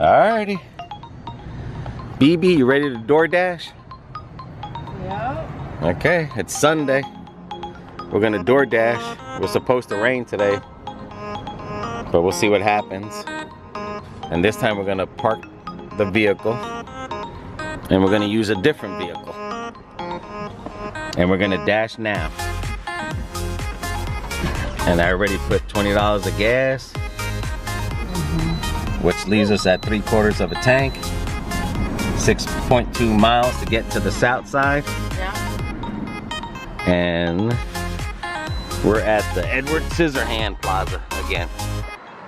Alrighty. BB, you ready to DoorDash? Yeah. Okay, it's Sunday. We're gonna DoorDash. We're supposed to rain today, but we'll see what happens. And this time we're gonna park the vehicle, and we're gonna use a different vehicle. And we're gonna dash now. And I already put $20 of gas, which leaves us at 3/4 of a tank. 6.2 miles to get to the south side. Yeah. And we're at the Edward Scissorhand Plaza again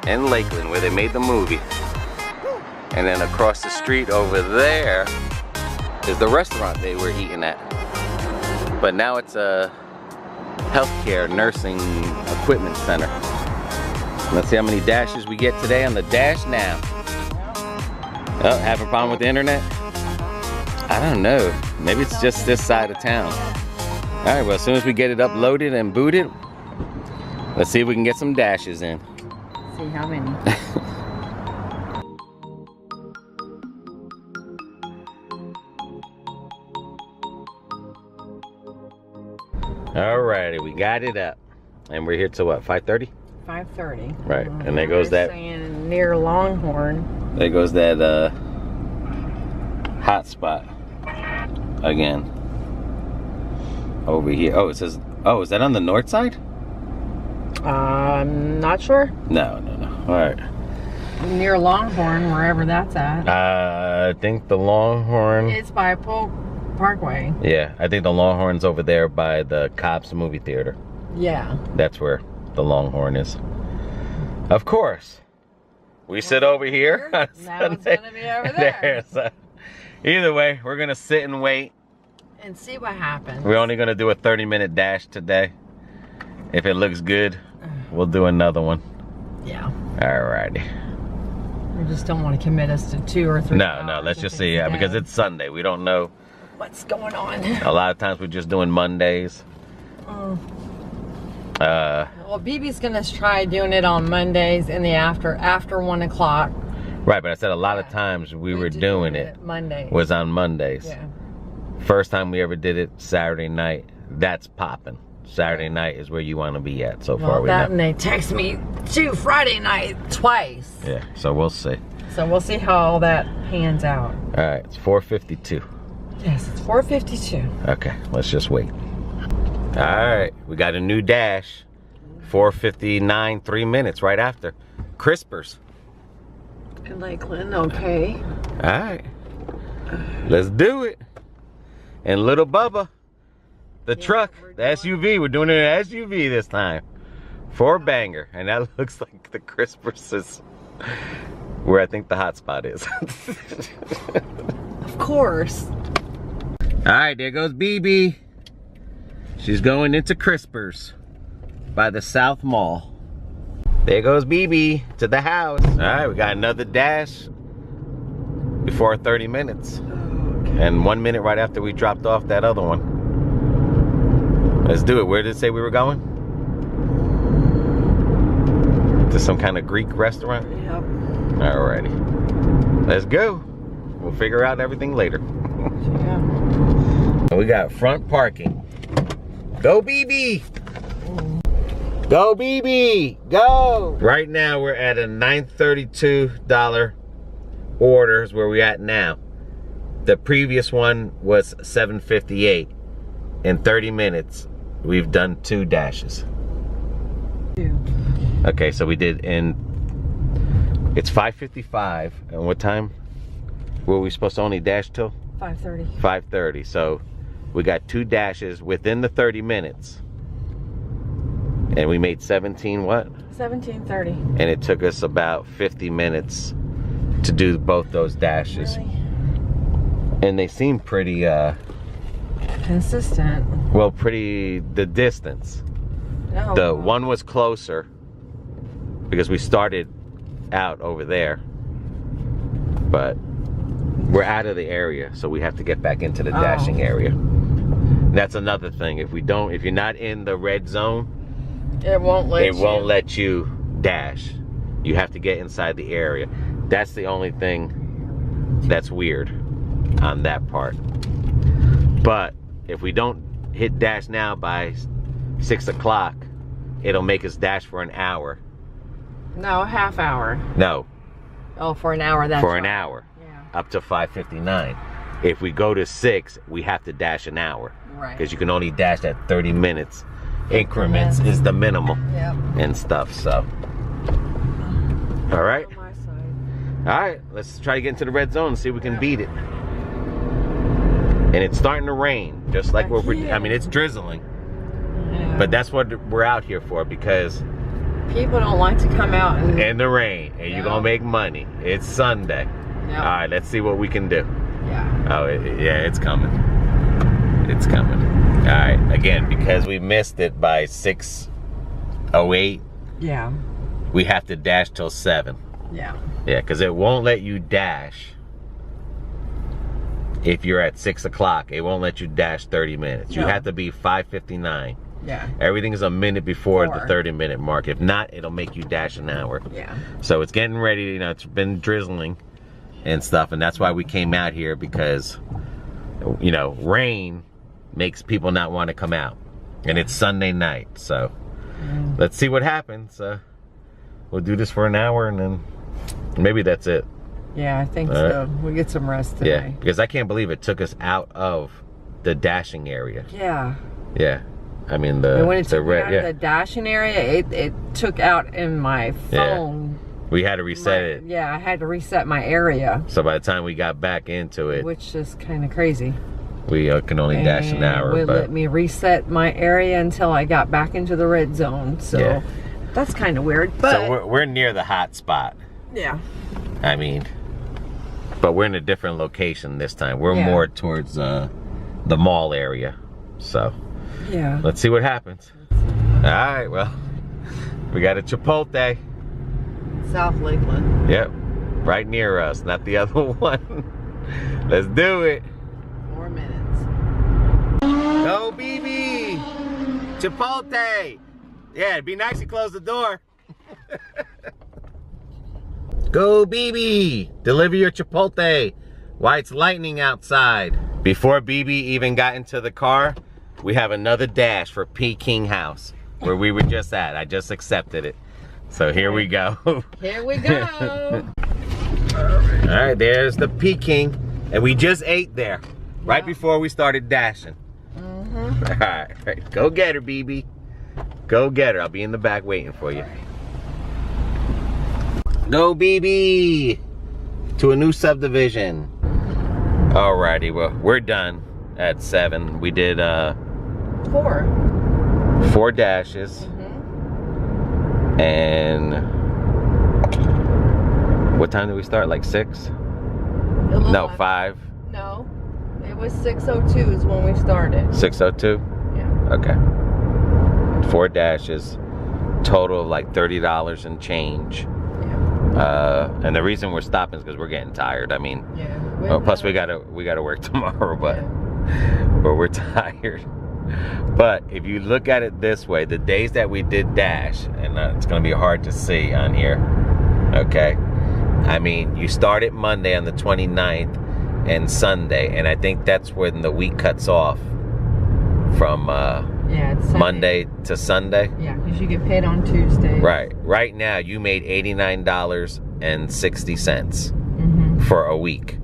in Lakeland, where they made the movie. And then across the street over there is the restaurant they were eating at. But now it's a healthcare nursing equipment center. Let's see how many dashes we get today on the dash now. Oh, have a problem with the internet? I don't know. Maybe it's just this side of town. All right, well, as soon as we get it uploaded and booted, let's see if we can get some dashes in. See how many. Alrighty, we got it up. And we're here till what, 5:30? 5:30. Right, and there goes that. Saying near Longhorn. There goes that hot spot again. Over here. Oh, it says, oh, is that on the north side? I'm not sure. No. All right. Near Longhorn, wherever that's at. I think the Longhorn. It's by Polk Parkway. Yeah, I think the Longhorn's over there by the Cops movie theater. Yeah. That's where the Longhorn is. Of course. We sit over here. Now it's gonna be over there. So, either way, we're gonna sit and wait. And see what happens. We're only gonna do a 30-minute dash today. If it looks good, we'll do another one. Yeah. Alrighty. We just don't want to commit us to 2 or 3 hours. No, let's just see. Yeah, because it's Sunday. We don't know what's going on. A lot of times we're just doing Mondays. Well, BB's gonna try doing it on Mondays in the after 1 o'clock. Right, but I said a lot of times we were doing it Mondays. was on Mondays. Yeah. First time we ever did it, Saturday night. That's popping. Saturday night is where you want to be at. So far, we know. And they text me too Friday night twice. Yeah, so we'll see. So we'll see how all that pans out. All right, it's 4:52. Yes, it's 4:52. Okay, let's just wait. All right, we got a new dash. 4:59, 3 minutes right after. Crispers. In Lakeland, okay. All right, let's do it. And little Bubba, the truck, the SUV, we're doing it in an SUV this time. 4-banger, and that looks like the Crispers is where I think the hot spot is. Of course. All right, there goes BB. She's going into Crispers by the South Mall. There goes BB to the house. All right, we got another dash before 30 minutes. And 1 minute right after we dropped off that other one. Let's do it. Where did it say we were going? To some kind of Greek restaurant? Yep. Alrighty. Let's go. We'll figure out everything later. Yeah. We got front parking. Go BB! Go BB! Go! Right now we're at a $932 order is where we're at now. The previous one was $758. In 30 minutes, we've done 2 dashes. 2. Okay, so we did it's 5:55. And what time were we supposed to only dash till? 5:30. 5:30. So we got 2 dashes within the 30 minutes. And we made 17 what? 17:30. And it took us about 50 minutes to do both those dashes. Really? And they seem pretty Consistent. well, pretty the distance. No. The one was closer because we started out over there, but we're out of the area, so we have to get back into the dashing area. That's another thing. If you're not in the red zone, it won't let you dash. You have to get inside the area. That's the only thing that's weird on that part. But if we don't hit dash now by 6 o'clock, it'll make us dash for an hour. No, half hour. No. Oh, for an hour. That's for an right. hour. Yeah. Up to 5:59. If we go to 6, we have to dash an hour. Right. Because you can only dash at 30 minutes. Increments is the minimum. Yep. And stuff, so. All right. On my side. All right, let's try to get into the red zone and see if we can beat it. And it's starting to rain, just like what we're, I mean, it's drizzling. Yeah. But that's what we're out here for, because people don't like to come out and in the rain, and you're gonna make money. It's Sunday. Yep. All right, let's see what we can do. Yeah. Oh, yeah, it's coming. It's coming. All right, again, because we missed it by 6:08, Yeah. we have to dash till 7. Yeah. Yeah, because it won't let you dash if you're at 6 o'clock. It won't let you dash 30 minutes. You No. have to be 5:59. Yeah. Everything's a minute before the 4. 30-minute mark. If not, it'll make you dash an hour. Yeah. So it's getting ready. You know, it's been drizzling and stuff, and that's why we came out here, because, you know, rain makes people not want to come out, and it's Sunday night. So let's see what happens. We'll do this for an hour, and then maybe that's it. Yeah, I think so. We'll get some rest today. Yeah, because I can't believe it took us out of the dashing area. Yeah. Yeah, I mean the And when it took me red. out of the dashing area, it took out in my phone. We had to reset it. Yeah, I had to reset my area, So by the time we got back into it, which is kind of crazy. we can only dash an hour. Would But let me reset my area until I got back into the red zone. So Yeah. that's kind of weird. But so we're near the hot spot. yeah. I mean, but we're in a different location this time. We're Yeah. more towards the mall area. So Yeah. let's see what happens. All right, well, we got a Chipotle. South Lakeland. Yep, right near us, not the other one. Let's do it. 4 minutes. Go, BB. Chipotle. Yeah, it'd be nice to close the door. Go, BB. Deliver your Chipotle. Why it's lightning outside. Before BB even got into the car, we have another dash for Peking house, where we were just at. I just accepted it. So here we go. Here we go. All right, there's the Peking. And we just ate there, right before we started dashing. Mm-hmm. All right, go get her, BB. Go get her. I'll be in the back waiting for you. Go, BB, to a new subdivision. Alrighty, well, we're done at 7. We did 4 dashes. Mm-hmm. And what time did we start? Like 6? No, 5. No, it was 6:02 is when we started. 6:02? Yeah. Okay. 4 dashes, total of like $30 and change. Yeah. And the reason we're stopping is because we're getting tired. I mean, Yeah. plus we gotta work tomorrow, but we're tired. But if you look at it this way, the days that we did dash, and it's gonna be hard to see on here, okay? I mean, you started Monday on the 29th and Sunday, and I think that's when the week cuts off from it's Sunday. Monday to Sunday. Yeah, because you get paid on Tuesday. Right. Right now, you made $89.60 for a week.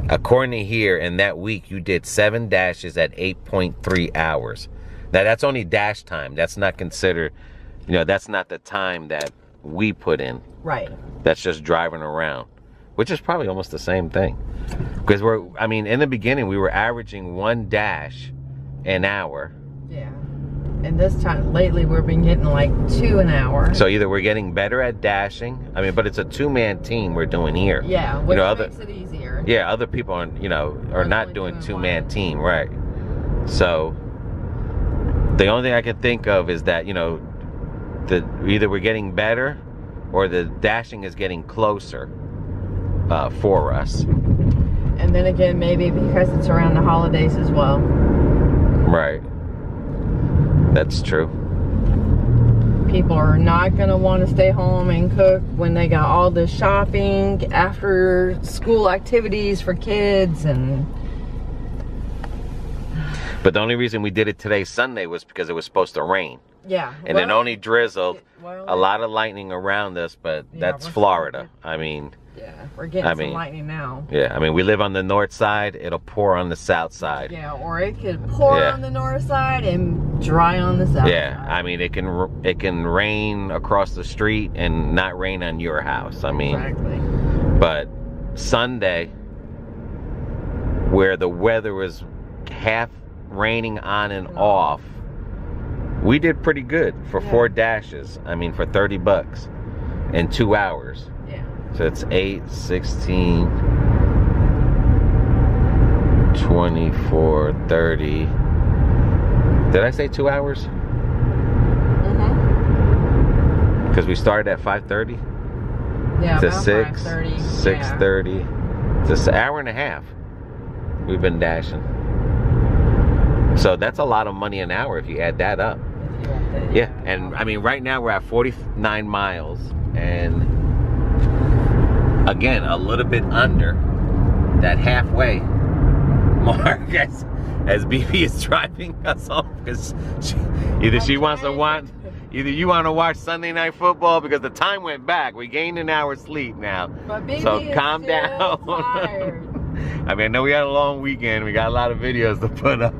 According to here, in that week, you did 7 dashes at 8.3 hours. Now, that's only dash time. That's not considered, you know, that's not the time that we put in. Right. That's just driving around, which is probably almost the same thing. Because I mean, in the beginning, we were averaging 1 dash an hour. Yeah. And this time, lately, we've been getting like 2 an hour. So either we're getting better at dashing. I mean, but it's a 2-man team we're doing here. Yeah, which makes it easier. Yeah, other people are, you know, are not doing 2-man team, right? So the only thing I can think of is that, you know, either we're getting better or the dashing is getting closer for us. And then again, maybe because it's around the holidays as well. Right. That's true. people are not going to want to stay home and cook when they got all this shopping, after school activities for kids. But the only reason we did it today, Sunday, was because it was supposed to rain. Yeah. And it only drizzled. A lot of lightning around us, but that's Florida. I mean, yeah, we're getting some lightning now. Yeah, I mean, we live on the north side. It'll pour on the south side. Yeah, or it could pour on the north side and dry on the south side. I mean, it can rain across the street and not rain on your house. I mean, but Sunday, where the weather was half raining on and off, we did pretty good for 4 dashes. I mean, for $30 in 2 hours. Yeah. So it's 8, 16, 24, 30. Did I say 2 hours? Mm-hmm. Because we started at 5:30. Yeah, to about 6, 5:30. 6:30. It's an hour and a half we've been dashing. So that's a lot of money an hour if you add that up. Yeah, and I mean, right now we're at 49 miles, and again, a little bit under that halfway mark as BB is driving us home, because either you want to watch Sunday Night Football, because the time went back. We gained an hour's sleep now, but BB so is calm down. I mean, I know we had a long weekend. We got a lot of videos to put up.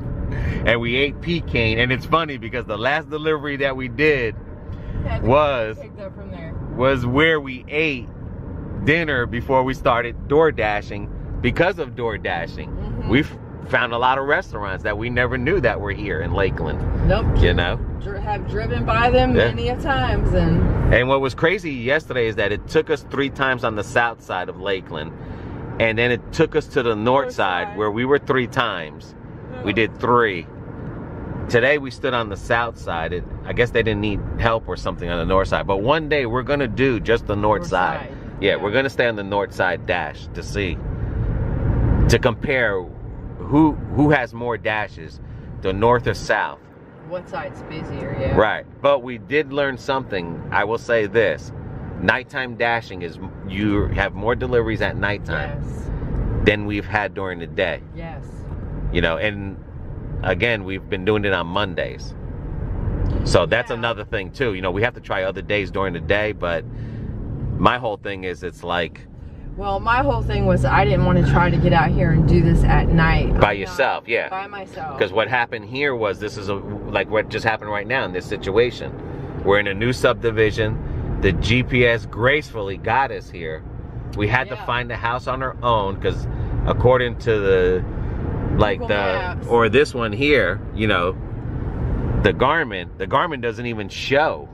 And we ate Peking, and it's funny because the last delivery that we did was where we ate dinner before we started DoorDashing. Because of DoorDashing, we've found a lot of restaurants that we never knew that were here in Lakeland. Nope. You know? Have driven by them many a times. And what was crazy yesterday is that it took us 3 times on the south side of Lakeland, and then it took us to the north side where we were 3 times. We did 3. Today we stood on the south side. I guess they didn't need help or something on the north side. But one day we're gonna do just the north side. Yeah, we're gonna stay on the north side dash to see, to compare who has more dashes, the north or south. What side's busier? Yeah. Right. But we did learn something. I will say this: nighttime dashing is, you have more deliveries at nighttime than we've had during the day. Yes. You know, and again, we've been doing it on Mondays. So that's another thing too. You know, we have to try other days during the day, but my whole thing is, it's like... Well, my whole thing was I didn't want to try to get out here and do this at night. By yourself, yeah. By myself. Because what happened here was, this is like what just happened right now in this situation. We're in a new subdivision. The GPS gracefully got us here. We had to find the house on our own, because according to the... like Google Maps. Or this one here, you know, the Garmin doesn't even show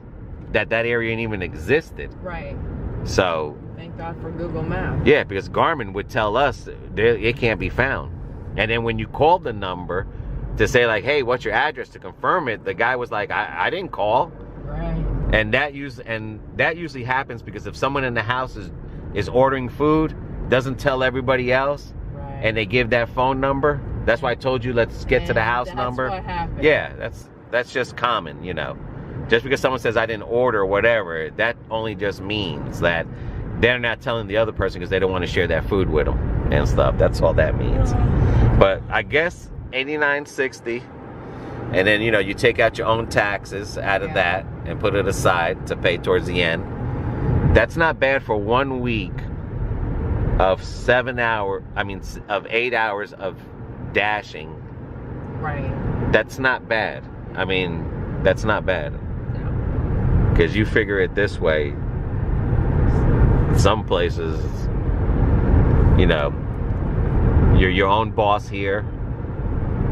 that area even existed. Right. So thank God for Google Maps. Yeah, because Garmin would tell us it can't be found. And then when you called the number to say like, hey, what's your address, to confirm it, the guy was like, I didn't call. Right. And that usually happens because if someone in the house is ordering food, doesn't tell everybody else, and they give that phone number. That's why I told you, let's get to the house number. That's what happened. Yeah, that's just common, you know. Just because someone says I didn't order or whatever, that only just means that they're not telling the other person because they don't want to share that food with them and stuff. That's all that means. But I guess $89.60, and then, you know, you take out your own taxes out of that and put it aside to pay towards the end. That's not bad for 1 week of 8 hours of dashing. Right. That's not bad. I mean, that's not bad. No. Because you figure it this way, some places, you know, you're your own boss here.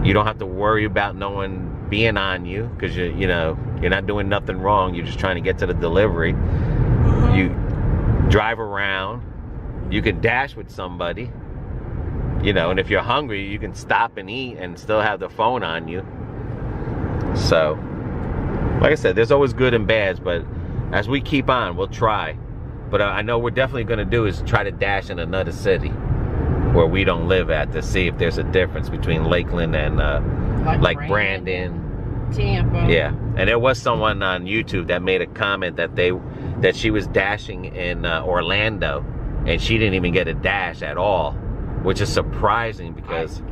You don't have to worry about no one being on you, because you know, you're not doing nothing wrong. You're just trying to get to the delivery. You drive around. You can dash with somebody, you know, and if you're hungry, you can stop and eat and still have the phone on you. So, like I said, there's always good and bads, but as we keep on, we'll try. But I know we're definitely going to do is try to dash in another city where we don't live at, to see if there's a difference between Lakeland and like Brandon, Tampa. Yeah, and there was someone on YouTube that made a comment that she was dashing in Orlando, and she didn't even get a dash at all, which is surprising because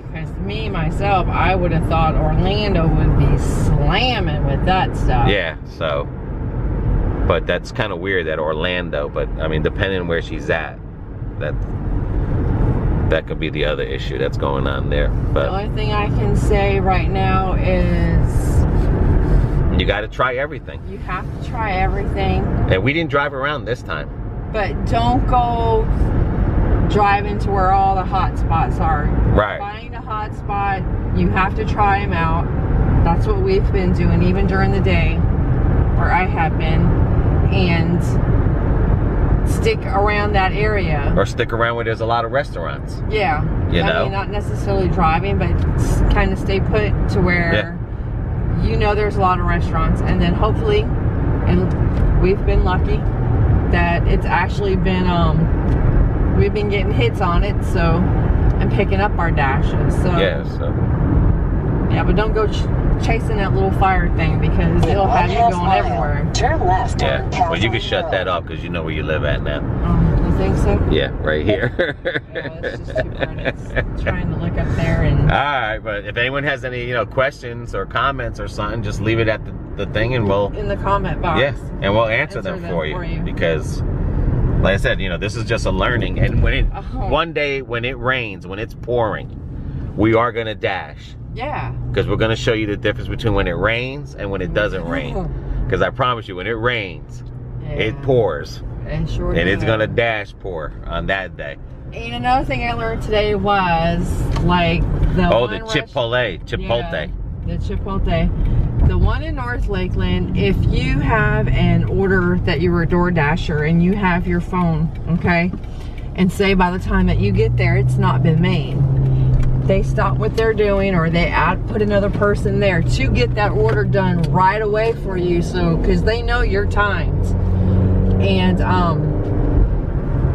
me myself, I would have thought Orlando would be slamming with that stuff. Yeah, so, but that's kind of weird that Orlando, but I mean, depending on where she's at, that could be the other issue that's going on there. But the only thing I can say right now is you got to try everything. You have to try everything. And we didn't drive around this time. But don't go driving to where all the hot spots are. Right. Find a hot spot. You have to try them out. That's what we've been doing, even during the day, or I have been, and stick around that area. Or stick around where there's a lot of restaurants. Yeah. You know? I mean, not necessarily driving, but kind of stay put to where you know there's a lot of restaurants. And then hopefully, and we've been lucky that it's actually been, we've been getting hits on it, so, and picking up our dashes. So, yeah, so. Yeah, but don't go chasing that little fire thing because it'll have you going everywhere. Turn left. Yeah, well, you can shut that off because you know where you live at now. You think so? Yeah, right here. Yeah, it's just too hard. It's trying to look up there and. All right, but if anyone has any, questions or comments or something, just leave it at the thing, and we'll. In the comment box. Yeah, and we'll answer them for you because, like I said, this is just a learning, and when one day when it rains, when it's pouring, we are gonna dash. Yeah. Because we're going to show you the difference between when it rains and when it doesn't rain. Because I promise you, when it rains, it pours. It sure and does. it's going to dash pour on that day. And another thing I learned today was, like, the Chipotle. Yeah, the Chipotle. The one in North Lakeland, if you have an order that you were a DoorDasher and you have your phone, okay, and say by the time that you get there, it's not been made. They stop what they're doing, or they put another person there to get that order done right away for you, so because they know your times, and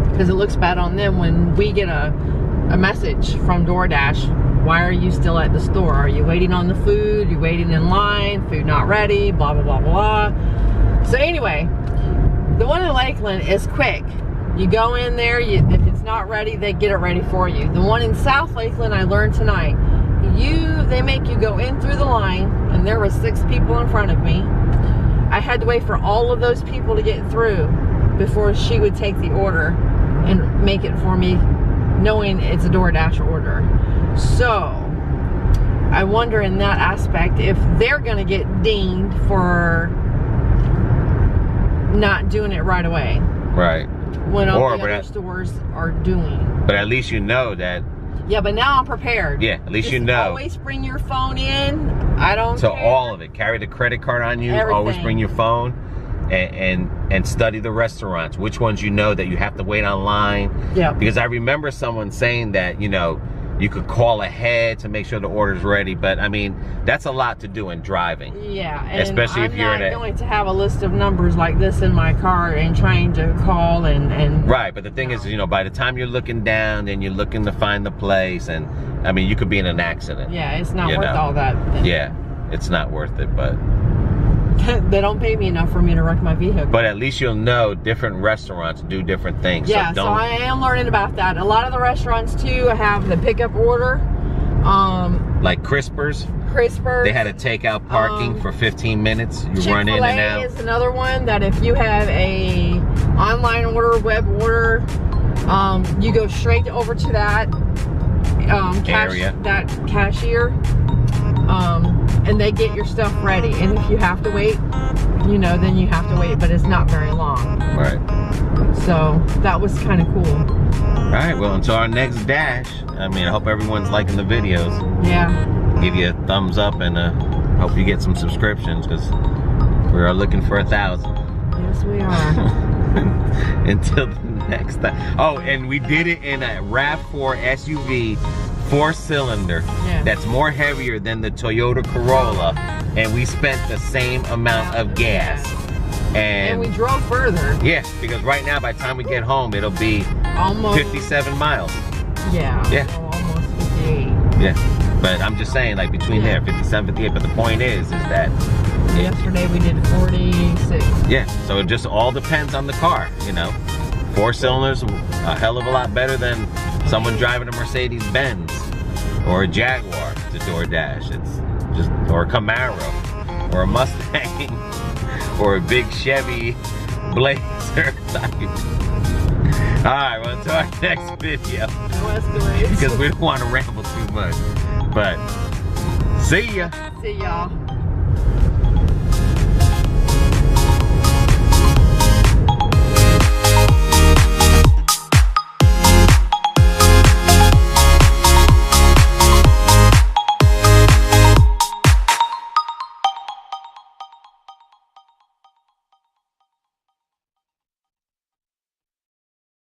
because it looks bad on them when we get a message from DoorDash. Why are you still at the store? Are you waiting on the food? You waiting in line? Food not ready? Blah blah blah blah. So anyway, the one in Lakeland is quick. You go in there, if it's not ready, they get it ready for you. The one in South Lakeland, I learned tonight, they make you go in through the line, and there were 6 people in front of me. I had to wait for all of those people to get through before she would take the order and make it for me, knowing it's a DoorDash order. So, I wonder in that aspect if they're gonna get dinged for not doing it right away. Right. When all the other stores are doing. But at least you know that. Yeah, but now I'm prepared. Yeah, at least you know. Always bring your phone in. I don't care. All of it. Carry the credit card on you. Everything. Always bring your phone, and study the restaurants. Which ones you know that you have to wait online. Yeah. Because I remember someone saying that, you could call ahead to make sure the order's ready, but I mean, that's a lot to do in driving. Yeah, and especially if you're I'm not going to have a list of numbers like this in my car and trying to call and right, but the thing is, by the time you're looking down, then you're looking to find the place, and I mean, you could be in an accident. Yeah, it's not worth all that. Yeah, it's not worth it, but they don't pay me enough for me to wreck my vehicle. But at least you'll know different restaurants do different things. Yeah, so I am learning about that. A lot of the restaurants too have the pickup order. Like Crispers. They had a takeout parking for 15 minutes. You run in and out. Is another one that if you have a online order, web order, you go straight over to that area, that cashier. And they get your stuff ready, and if you have to wait, then you have to wait, but it's not very long. Right. So that was kind of cool. All right, well, until our next dash, I mean, I hope everyone's liking the videos. Yeah. Give you a thumbs up, and hope you get some subscriptions, because we are looking for 1,000. Yes, we are. Until the next time. Oh, and we did it in a RAV4 SUV 4-cylinder. Yeah. That's more heavier than the Toyota Corolla, and we spent the same amount of gas. And we drove further. Yes, because right now, by the time we get home, it'll be almost 57 miles. Yeah. Yeah. Oh, almost 58. Yeah. But I'm just saying, like between there, 57, 58. But the point is that yesterday we did 46. Yeah, so it just all depends on the car, you know. 4 cylinders, a hell of a lot better than someone driving a Mercedes-Benz or a Jaguar to DoorDash. It's just, or a Camaro, or a Mustang, or a big Chevy Blazer type. Alright, well, until our next video. No escalades. Because we don't want to ramble too much. But, see ya. See y'all.